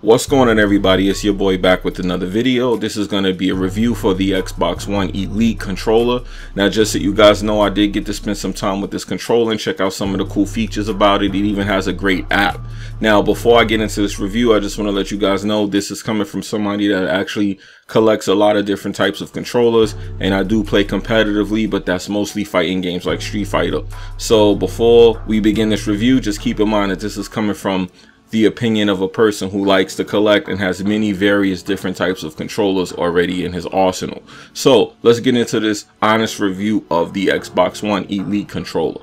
What's going on, everybody? It's your boy back with another video. This is going to be a review for the Xbox One Elite controller. Now, just so you guys know, I did get to spend some time with this controller and check out some of the cool features about it. It even has a great app. Now, before I get into this review, I just want to let you guys know this is coming from somebody that actually collects a lot of different types of controllers, and I do play competitively, but that's mostly fighting games like Street Fighter. So before we begin this review, just keep in mind that this is coming from the opinion of a person who likes to collect and has many various different types of controllers already in his arsenal. So let's get into this honest review of the Xbox One Elite controller.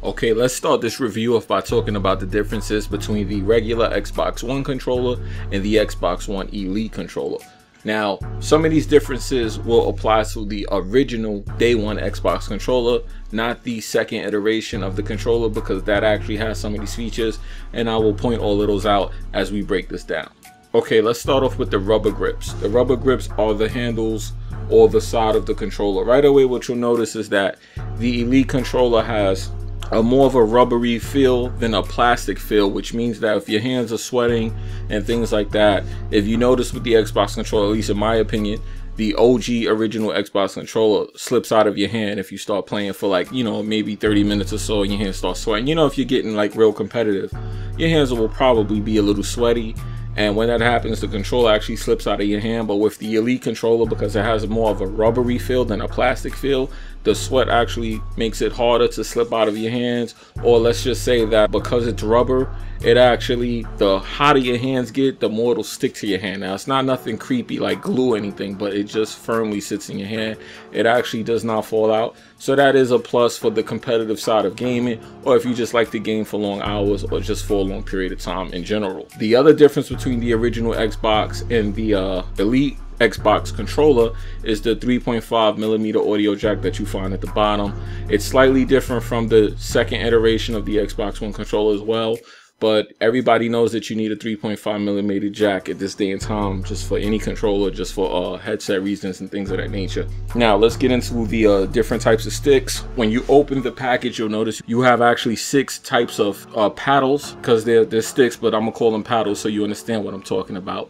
Okay, let's start this review off by talking about the differences between the regular Xbox One controller and the Xbox One Elite controller. Now, some of these differences will apply to the original day one Xbox controller, not the second iteration of the controller, because that actually has some of these features, and I will point all of those out as we break this down. Okay, let's start off with the rubber grips. The rubber grips are the handles or the side of the controller. Right away, what you'll notice is that the Elite controller has a more of a rubbery feel than a plastic feel, which means that if your hands are sweating and things like that, if you notice with the Xbox controller, at least in my opinion, the OG original Xbox controller slips out of your hand if you start playing for, like, you know, maybe 30 minutes or so and your hands start sweating. You know, if you're getting like real competitive, your hands will probably be a little sweaty. And when that happens, the controller actually slips out of your hand. But with the Elite controller, because it has more of a rubbery feel than a plastic feel, the sweat actually makes it harder to slip out of your hands. Or let's just say that because it's rubber, it actually, the hotter your hands get, the more it'll stick to your hand. Now, it's not nothing creepy like glue or anything, but it just firmly sits in your hand. It actually does not fall out. So that is a plus for the competitive side of gaming, or if you just like to game for long hours or just for a long period of time in general. The other difference between the original Xbox and the Elite Xbox controller is the 3.5mm audio jack that you find at the bottom. It's slightly different from the second iteration of the Xbox One controller as well, but everybody knows that you need a 3.5mm jack at this day and time, just for any controller, just for headset reasons and things of that nature. Now let's get into the different types of sticks. When you open the package, you'll notice you have actually 6 types of paddles, because they're sticks, but I'm gonna call them paddles so you understand what I'm talking about.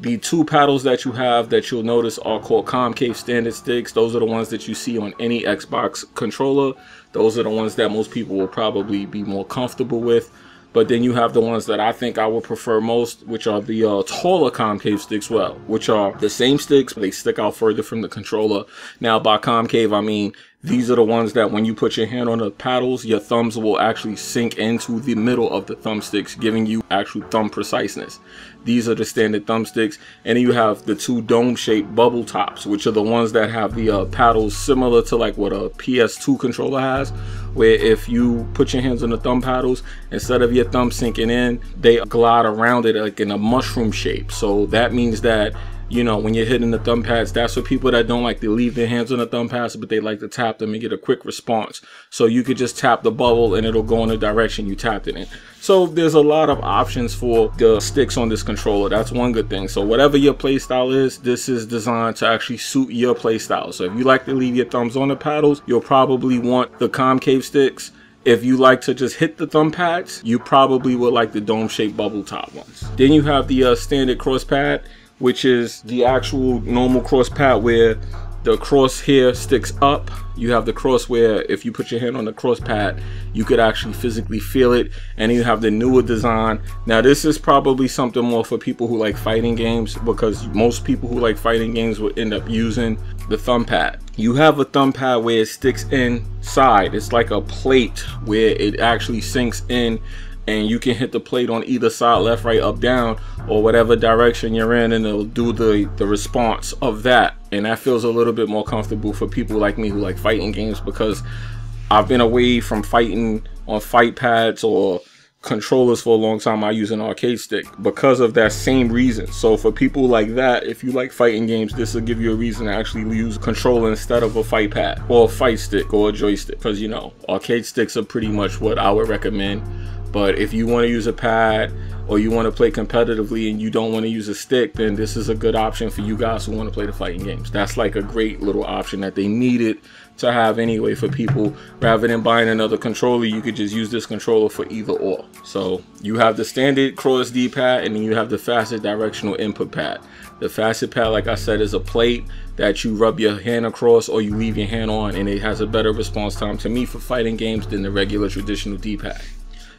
The 2 paddles that you have that you'll notice are called concave standard sticks. Those are the ones that you see on any Xbox controller. Those are the ones that most people will probably be more comfortable with. But then you have the ones that I think I would prefer most, which are the taller concave sticks, which are the same sticks, but they stick out further from the controller. Now, by concave, I mean these are the ones that when you put your hand on the paddles, your thumbs will actually sink into the middle of the thumbsticks, giving you actual thumb preciseness. These are the standard thumbsticks. And then you have the 2 dome-shaped bubble tops, which are the ones that have the paddles similar to like what a PS2 controller has, where if you put your hands on the thumb paddles, instead of your thumb sinking in, they glide around it like in a mushroom shape. So that means that, you know, when you're hitting the thumb pads, that's for people that don't like to leave their hands on the thumb pads, but they like to tap them and get a quick response. So you could just tap the bubble and it'll go in the direction you tapped it in. So there's a lot of options for the sticks on this controller. That's one good thing. So whatever your play style is, this is designed to actually suit your play style. So if you like to leave your thumbs on the paddles, you'll probably want the concave sticks. If you like to just hit the thumb pads, you probably would like the dome-shaped bubble top ones. Then you have the standard cross pad, which is the actual normal cross pad where the cross here sticks up. You have the cross where if you put your hand on the cross pad, you could actually physically feel it. And you have the newer design. Now this is probably something more for people who like fighting games, because most people who like fighting games would end up using the thumb pad. You have a thumb pad where it sticks inside. It's like a plate where it actually sinks in, and you can hit the plate on either side, left, right, up, down, or whatever direction you're in, and it'll do the response of that. And that feels a little bit more comfortable for people like me who like fighting games, because I've been away from fighting on fight pads or controllers for a long time. I use an arcade stick because of that same reason. So for people like that, if you like fighting games, this will give you a reason to actually use a controller instead of a fight pad or a fight stick or a joystick, because, you know, arcade sticks are pretty much what I would recommend. But if you want to use a pad or you want to play competitively and you don't want to use a stick, then this is a good option for you guys who want to play the fighting games. That's like a great little option that they needed to have anyway for people. Rather than buying another controller, you could just use this controller for either or. So you have the standard cross D-pad, and then you have the facet directional input pad. The facet pad, like I said, is a plate that you rub your hand across or you leave your hand on, and it has a better response time to me for fighting games than the regular traditional D-pad.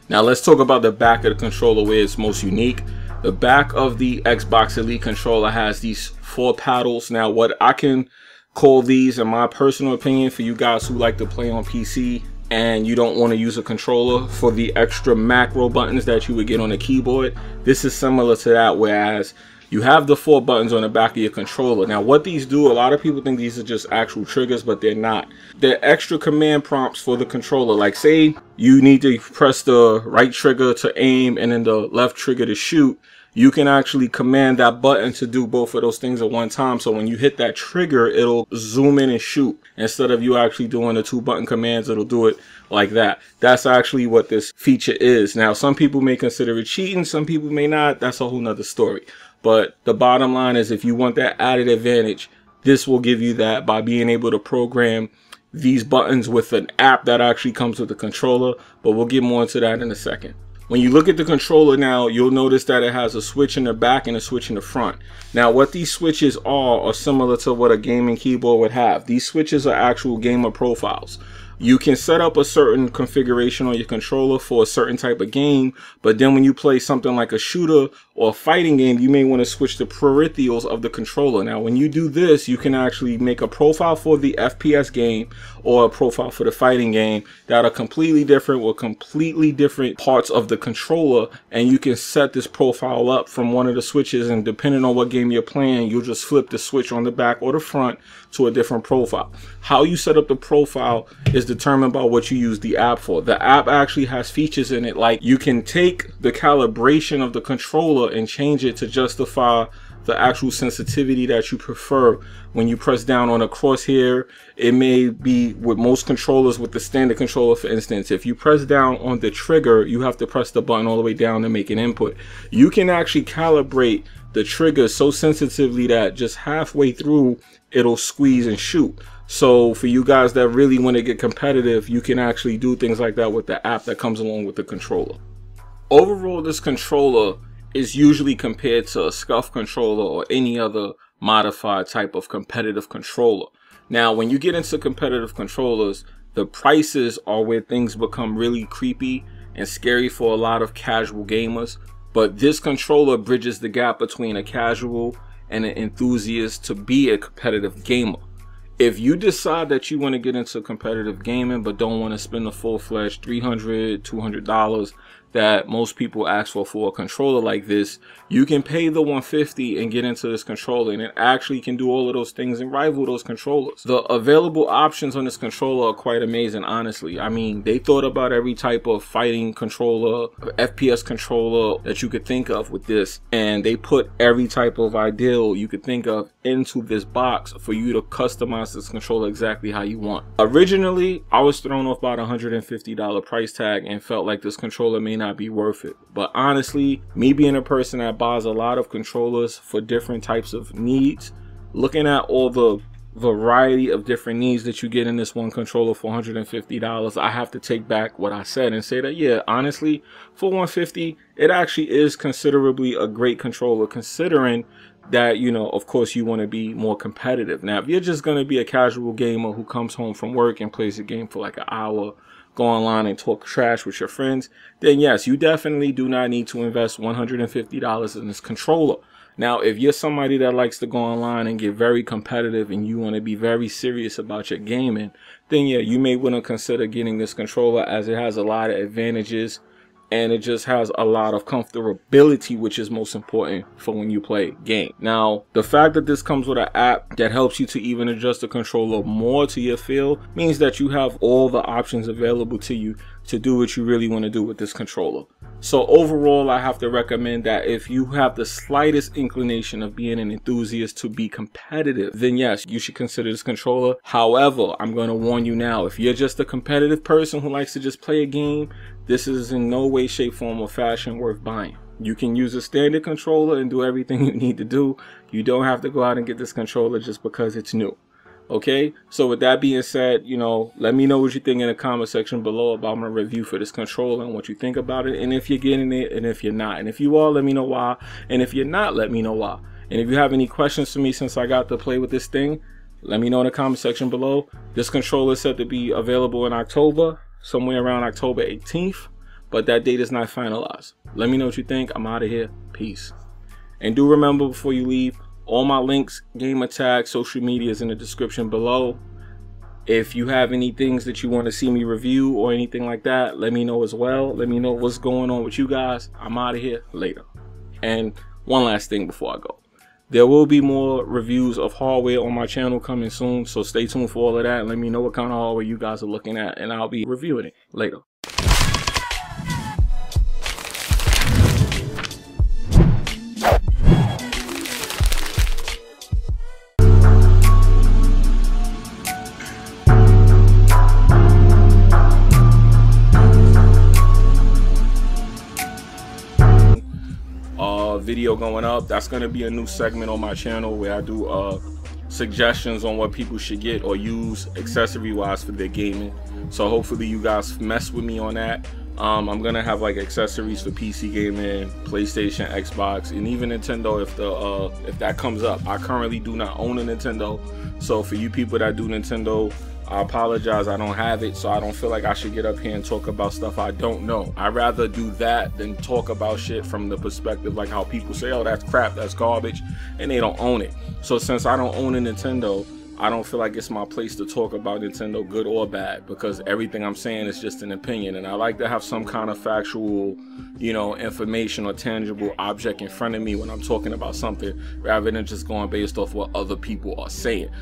Now let's talk about the back of the controller, where it's most unique. The back of the Xbox Elite controller has these 4 paddles. Now what I can call these, in my personal opinion, for you guys who like to play on PC and you don't want to use a controller for the extra macro buttons that you would get on a keyboard, this is similar to that, whereas you have the 4 buttons on the back of your controller. Now what these do, a lot of people think these are just actual triggers, but they're not. They're extra command prompts for the controller. Like say you need to press the right trigger to aim and then the left trigger to shoot. You can actually command that button to do both of those things at one time. So when you hit that trigger, it'll zoom in and shoot. Instead of you actually doing the 2 button commands, it'll do it like that. That's actually what this feature is. Now, some people may consider it cheating, some people may not. That's a whole nother story. But the bottom line is, if you want that added advantage, this will give you that by being able to program these buttons with an app that actually comes with the controller. But we'll get more into that in a second. When you look at the controller now, you'll notice that it has a switch in the back and a switch in the front. Now, what these switches are similar to what a gaming keyboard would have. These switches are actual gamer profiles. You can set up a certain configuration on your controller for a certain type of game, but then when you play something like a shooter or a fighting game, you may want to switch the peripherals of the controller. Now, when you do this, you can actually make a profile for the FPS game or a profile for the fighting game that are completely different with completely different parts of the controller, and you can set this profile up from one of the switches, and depending on what game you're playing, you'll just flip the switch on the back or the front to a different profile. How you set up the profile is determined by what you use the app for. The app actually has features in it, like you can take the calibration of the controller and change it to justify the actual sensitivity that you prefer. When you press down on a crosshair, it may be with most controllers, with the standard controller for instance, if you press down on the trigger, you have to press the button all the way down to make an input. You can actually calibrate the trigger so sensitively that just halfway through it'll squeeze and shoot. So for you guys that really want to get competitive, you can actually do things like that with the app that comes along with the controller. Overall, this controller is usually compared to a SCUF controller or any other modified type of competitive controller. Now, when you get into competitive controllers, the prices are where things become really creepy and scary for a lot of casual gamers. But this controller bridges the gap between a casual and an enthusiast to be a competitive gamer. If you decide that you want to get into competitive gaming but don't want to spend the full-fledged $300, $200 that most people ask for a controller like this, you can pay the $150 and get into this controller, and it actually can do all of those things and rival those controllers. The available options on this controller are quite amazing, honestly. I mean, they thought about every type of fighting controller, FPS controller that you could think of with this, and they put every type of ideal you could think of into this box for you to customize this controller exactly how you want. Originally, I was thrown off by the $150 price tag and felt like this controller may not be worth it. But honestly, me being a person that buys a lot of controllers for different types of needs, looking at all the variety of different needs that you get in this one controller for $150, I have to take back what I said and say that, yeah, honestly, for $150, it actually is considerably a great controller, considering that, you know, of course you want to be more competitive. Now, if you're just going to be a casual gamer who comes home from work and plays a game for like an hour, go online and talk trash with your friends, then yes, you definitely do not need to invest $150 in this controller. Now, if you're somebody that likes to go online and get very competitive and you want to be very serious about your gaming, then yeah, you may want to consider getting this controller, as it has a lot of advantages and it just has a lot of comfortability, which is most important for when you play game. Now, the fact that this comes with an app that helps you to even adjust the controller more to your feel means that you have all the options available to you to do what you really want to do with this controller. So overall, I have to recommend that if you have the slightest inclination of being an enthusiast to be competitive, then yes, you should consider this controller. However, I'm going to warn you now, if you're just a competitive person who likes to just play a game, this is in no way, shape, form, or fashion worth buying. You can use a standard controller and do everything you need to do. You don't have to go out and get this controller just because it's new. Okay, so with that being said, you know, let me know what you think in the comment section below about my review for this controller and what you think about it, and if you're getting it and if you're not. And if you are, let me know why, and if you're not, let me know why. And if you have any questions for me since I got to play with this thing, let me know in the comment section below. This controller is set to be available in October, somewhere around October 18th, but that date is not finalized. Let me know what you think. I'm out of here. Peace. And do remember, before you leave, all my links, gamer tag, social media is in the description below. If you have any things that you want to see me review or anything like that, let me know as well. Let me know what's going on with you guys. I'm out of here. Later. And one last thing before I go. There will be more reviews of hardware on my channel coming soon, so stay tuned for all of that and let me know what kind of hardware you guys are looking at, and I'll be reviewing it later. Video going up, that's going to be a new segment on my channel where I do suggestions on what people should get or use accessory wise for their gaming. So hopefully you guys mess with me on that. I'm gonna have like accessories for PC gaming, PlayStation, Xbox, and even Nintendo if that comes up. I currently do not own a Nintendo, so for you people that do Nintendo, I apologize, I don't have it, so I don't feel like I should get up here and talk about stuff I don't know. I'd rather do that than talk about shit from the perspective like how people say, oh, that's crap, that's garbage, and they don't own it. So since I don't own a Nintendo, I don't feel like it's my place to talk about Nintendo, good or bad, because everything I'm saying is just an opinion, and I like to have some kind of factual, you know, information or tangible object in front of me when I'm talking about something, rather than just going based off what other people are saying.